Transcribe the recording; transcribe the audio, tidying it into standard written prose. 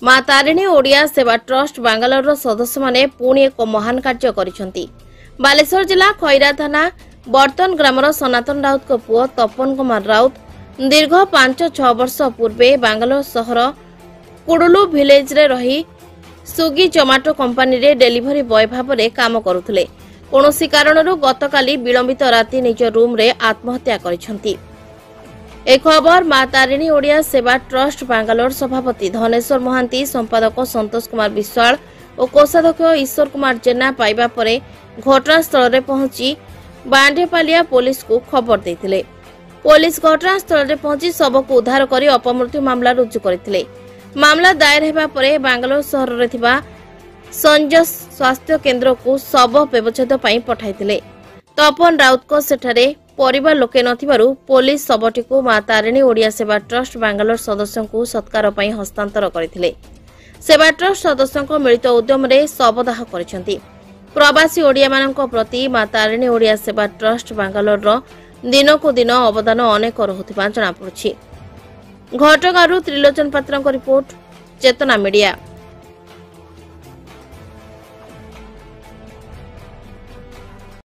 मां तारिणी ओडिया सेवा ट्रस्ट बांगालोर सदस्य माने पुणी एक महान कार्य करिसेंती। बालेश्वर जिला खैरा थाना बर्तन ग्रामर सनातन राउत को पुओ तपन कुमार राउत दीर्घ 5-6 वर्ष पूर्वे बांगालोर सहर कुडुलु विलेज रे रही सुगी टोमाटो कंपनी रे डेलीवरी बॉय भाव में काम करुथिले। कोनोसी कारणरू गतकाली विलंबित राति निज रूम रे आत्महत्या करिसेंती। एक खबर मां तारिणी ओडिया सेवा ट्रस्ट बांगालोर सभापति धनेश्वर महांती, संपादक संतोष कुमार विश्वाल और कोषाध्यक्ष ईश्वर कुमार जेना पाइबा परे घटनास्थल रे पहुंची बांडेपालिया पुलिस को खबर देथिले। पुलिस घटनास्थल रे पहुंची शव को उद्धार करी अपमृत्यु मामला रुजु करथिले। मामला दायर हेबा परे बांगालोर शहर रे थिबा संजस स्वास्थ्य केंद्र को शव व्यवच्छेद पई पठाइथिले। तपन राउत को सेठारे परिवार लोके नथिबारु पुलिस शवटी को मां तारिणी ओडिया सेवा ट्रस्ट बांगालोर सदस्यों को सत्कार पई हस्तांतर करथिले। सेवा ट्रस्ट सदस्यों मिलित उद्यम रे शवदाह करिसेंती। प्रवासी ओडिया मानक प्रति मां तारिणी ओडिया सेवा ट्रस्ट बांगालोर रो दिन को दिन अवदान अनेक रहुथिबा जଣା पड़ुछि। घटगांरू त्रिलोचन पात्रଙ୍କ रिपोर्ट चेतना मीडिया।